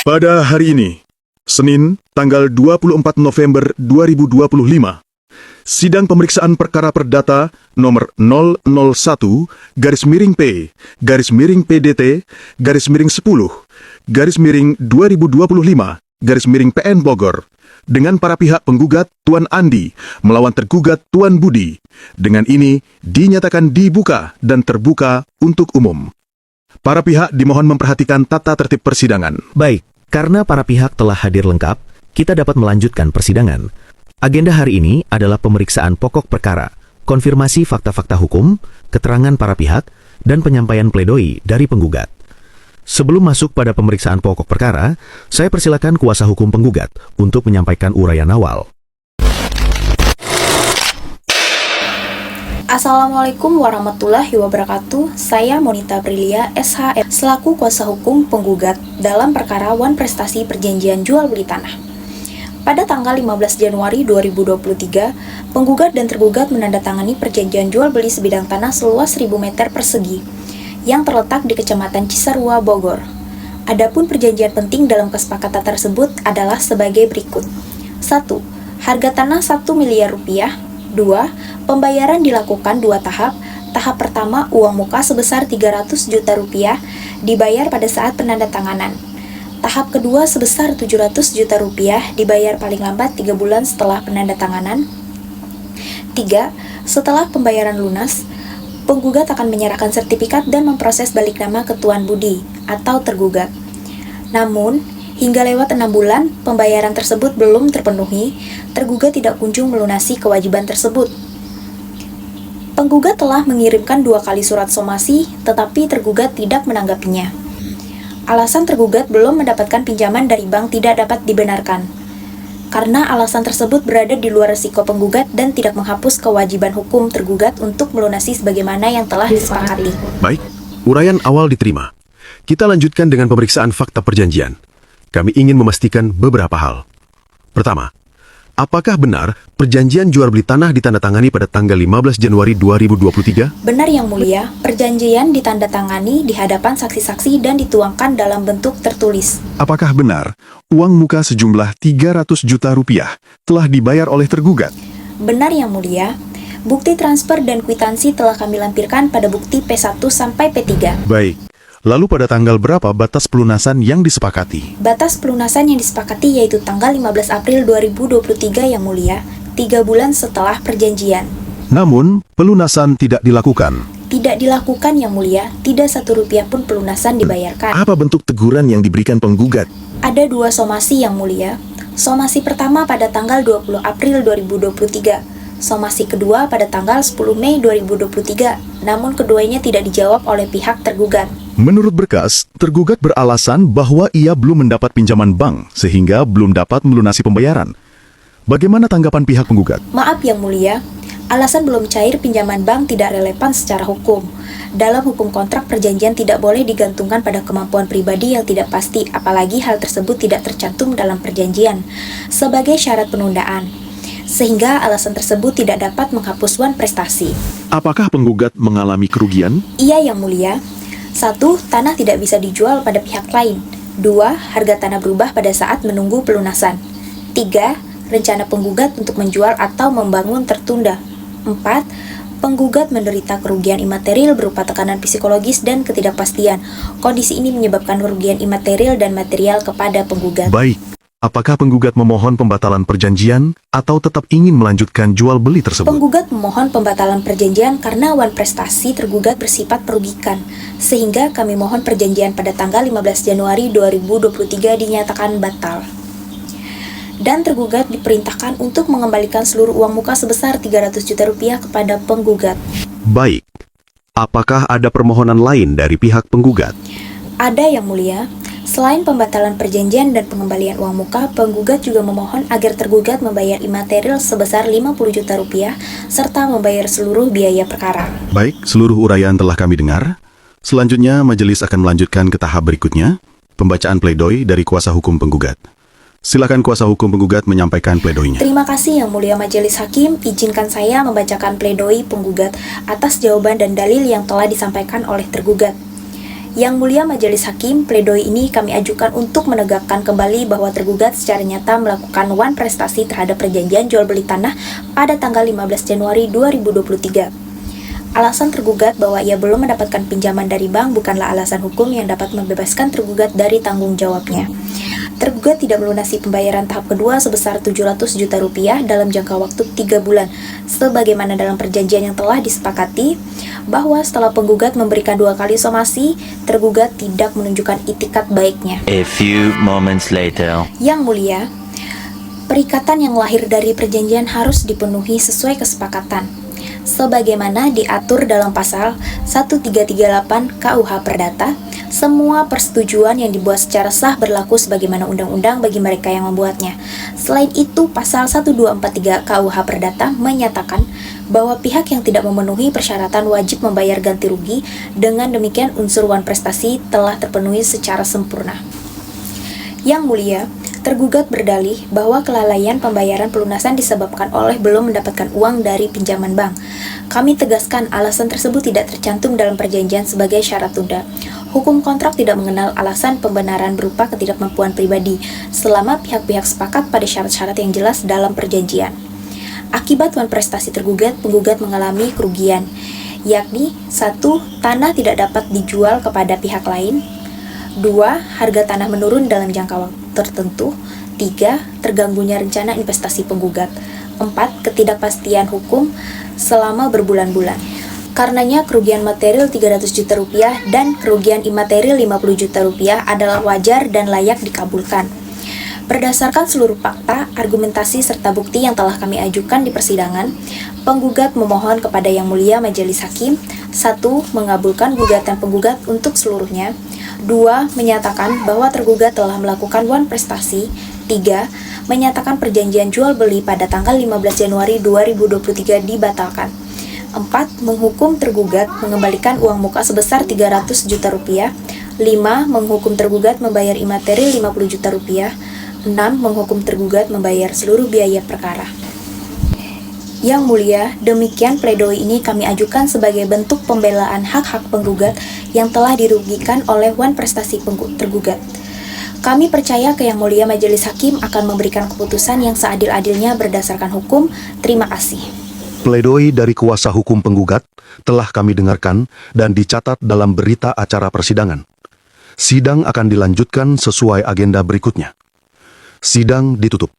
Pada hari ini, Senin, tanggal 24 November 2025, sidang pemeriksaan perkara perdata nomor 001-PDT-10-2025-PN Bogor dengan para pihak penggugat Tuan Andi melawan tergugat Tuan Budi. Dengan ini dinyatakan dibuka dan terbuka untuk umum. Para pihak dimohon memperhatikan tata tertib persidangan. Baik, karena para pihak telah hadir lengkap, kita dapat melanjutkan persidangan. Agenda hari ini adalah pemeriksaan pokok perkara, konfirmasi fakta-fakta hukum, keterangan para pihak, dan penyampaian pledoi dari penggugat. Sebelum masuk pada pemeriksaan pokok perkara, saya persilakan kuasa hukum penggugat untuk menyampaikan uraian awal. Assalamualaikum warahmatullahi wabarakatuh. Saya Monita Aprilia, SHM, selaku kuasa hukum penggugat dalam perkara Wan Prestasi Perjanjian Jual Beli Tanah. Pada tanggal 15 Januari 2023, penggugat dan tergugat menandatangani perjanjian jual beli sebidang tanah seluas 1.000 meter persegi yang terletak di Kecamatan Cisarua, Bogor. Adapun perjanjian penting dalam kesepakatan tersebut adalah sebagai berikut. 1. Harga tanah 1 miliar rupiah. 2. Pembayaran dilakukan 2 tahap. Tahap pertama, uang muka sebesar 300 juta rupiah dibayar pada saat penandatanganan. Tahap kedua sebesar 700 juta rupiah dibayar paling lambat 3 bulan setelah penandatanganan. 3. Setelah pembayaran lunas, penggugat akan menyerahkan sertifikat dan memproses balik nama ke Tuan Budi atau tergugat. Namun, hingga lewat 6 bulan, pembayaran tersebut belum terpenuhi, tergugat tidak kunjung melunasi kewajiban tersebut. Penggugat telah mengirimkan 2 kali surat somasi, tetapi tergugat tidak menanggapinya. Alasan tergugat belum mendapatkan pinjaman dari bank tidak dapat dibenarkan, karena alasan tersebut berada di luar risiko penggugat dan tidak menghapus kewajiban hukum tergugat untuk melunasi sebagaimana yang telah disepakati. Baik, uraian awal diterima. Kita lanjutkan dengan pemeriksaan fakta perjanjian. Kami ingin memastikan beberapa hal. Pertama, apakah benar perjanjian jual beli tanah ditandatangani pada tanggal 15 Januari 2023? Benar Yang Mulia, perjanjian ditandatangani di hadapan saksi-saksi dan dituangkan dalam bentuk tertulis. Apakah benar uang muka sejumlah 300 juta rupiah telah dibayar oleh tergugat? Benar Yang Mulia, bukti transfer dan kwitansi telah kami lampirkan pada bukti P1 sampai P3. Baik. Lalu pada tanggal berapa batas pelunasan yang disepakati? Batas pelunasan yang disepakati yaitu tanggal 15 April 2023 Yang Mulia, 3 bulan setelah perjanjian. Namun, pelunasan tidak dilakukan. Tidak dilakukan Yang Mulia, tidak 1 rupiah pun pelunasan dibayarkan. Apa bentuk teguran yang diberikan penggugat? Ada 2 somasi Yang Mulia. Somasi pertama pada tanggal 20 April 2023. Somasi kedua pada tanggal 10 Mei 2023. Namun keduanya tidak dijawab oleh pihak tergugat. Menurut berkas, tergugat beralasan bahwa ia belum mendapat pinjaman bank sehingga belum dapat melunasi pembayaran. Bagaimana tanggapan pihak penggugat? Maaf Yang Mulia, alasan belum cair pinjaman bank tidak relevan secara hukum. Dalam hukum kontrak perjanjian tidak boleh digantungkan pada kemampuan pribadi yang tidak pasti, apalagi hal tersebut tidak tercantum dalam perjanjian sebagai syarat penundaan. Sehingga alasan tersebut tidak dapat menghapus wan prestasi. Apakah penggugat mengalami kerugian? Iya Yang Mulia. 1. Tanah tidak bisa dijual pada pihak lain. 2. Harga tanah berubah pada saat menunggu pelunasan. 3. Rencana penggugat untuk menjual atau membangun tertunda. 4. Penggugat menderita kerugian imaterial berupa tekanan psikologis dan ketidakpastian. Kondisi ini menyebabkan kerugian imaterial dan material kepada penggugat. Baik. Apakah penggugat memohon pembatalan perjanjian atau tetap ingin melanjutkan jual beli tersebut? Penggugat memohon pembatalan perjanjian karena wan prestasi tergugat bersifat merugikan, sehingga kami mohon perjanjian pada tanggal 15 Januari 2023 dinyatakan batal. Dan tergugat diperintahkan untuk mengembalikan seluruh uang muka sebesar 300 juta rupiah kepada penggugat. Baik. Apakah ada permohonan lain dari pihak penggugat? Ada Yang Mulia. Selain pembatalan perjanjian dan pengembalian uang muka, penggugat juga memohon agar tergugat membayar imaterial sebesar 50 juta rupiah serta membayar seluruh biaya perkara. Baik, seluruh uraian telah kami dengar. Selanjutnya, majelis akan melanjutkan ke tahap berikutnya, pembacaan pledoi dari kuasa hukum penggugat. Silakan kuasa hukum penggugat menyampaikan pledoinya. Terima kasih Yang Mulia Majelis Hakim, izinkan saya membacakan pledoi penggugat atas jawaban dan dalil yang telah disampaikan oleh tergugat. Yang Mulia Majelis Hakim, pledoi ini kami ajukan untuk menegakkan kembali bahwa tergugat secara nyata melakukan wan prestasi terhadap perjanjian jual beli tanah pada tanggal 15 Januari 2023. Alasan tergugat bahwa ia belum mendapatkan pinjaman dari bank bukanlah alasan hukum yang dapat membebaskan tergugat dari tanggung jawabnya. Tergugat tidak melunasi pembayaran tahap kedua sebesar 700 juta rupiah dalam jangka waktu 3 bulan, sebagaimana dalam perjanjian yang telah disepakati, bahwa setelah penggugat memberikan 2 kali somasi, tergugat tidak menunjukkan itikat baiknya. A few moments later. Yang Mulia, perikatan yang lahir dari perjanjian harus dipenuhi sesuai kesepakatan, sebagaimana diatur dalam pasal 1338 KUH Perdata. Semua persetujuan yang dibuat secara sah berlaku sebagaimana undang-undang bagi mereka yang membuatnya. Selain itu, pasal 1243 KUH Perdata menyatakan bahwa pihak yang tidak memenuhi persyaratan wajib membayar ganti rugi. Dengan demikian, unsur wan prestasi telah terpenuhi secara sempurna. Yang Mulia, tergugat berdalih bahwa kelalaian pembayaran pelunasan disebabkan oleh belum mendapatkan uang dari pinjaman bank. Kami tegaskan alasan tersebut tidak tercantum dalam perjanjian sebagai syarat tunda. Hukum kontrak tidak mengenal alasan pembenaran berupa ketidakmampuan pribadi selama pihak-pihak sepakat pada syarat-syarat yang jelas dalam perjanjian. Akibat wan prestasi tergugat, penggugat mengalami kerugian, yakni 1. Tanah tidak dapat dijual kepada pihak lain. 2. Harga tanah menurun dalam jangka waktu tertentu. 3. Terganggunya rencana investasi penggugat. 4. Ketidakpastian hukum selama berbulan-bulan. Karenanya kerugian material 300 juta rupiah dan kerugian imaterial 50 juta rupiah adalah wajar dan layak dikabulkan. Berdasarkan seluruh fakta, argumentasi serta bukti yang telah kami ajukan di persidangan, penggugat memohon kepada Yang Mulia Majelis Hakim 1. Mengabulkan gugatan penggugat untuk seluruhnya. 2. Menyatakan bahwa tergugat telah melakukan wan prestasi. 3. Menyatakan perjanjian jual beli pada tanggal 15 Januari 2023 dibatalkan. 4. Menghukum tergugat mengembalikan uang muka sebesar 300 juta rupiah. 5. Menghukum tergugat membayar imaterial 50 juta rupiah. 6. Menghukum tergugat membayar seluruh biaya perkara. Yang Mulia, demikian pledoi ini kami ajukan sebagai bentuk pembelaan hak-hak penggugat yang telah dirugikan oleh wan prestasi tergugat. Kami percaya ke Yang Mulia Majelis Hakim akan memberikan keputusan yang seadil-adilnya berdasarkan hukum. Terima kasih. Pledoi dari kuasa hukum penggugat telah kami dengarkan dan dicatat dalam berita acara persidangan. Sidang akan dilanjutkan sesuai agenda berikutnya. Sidang ditutup.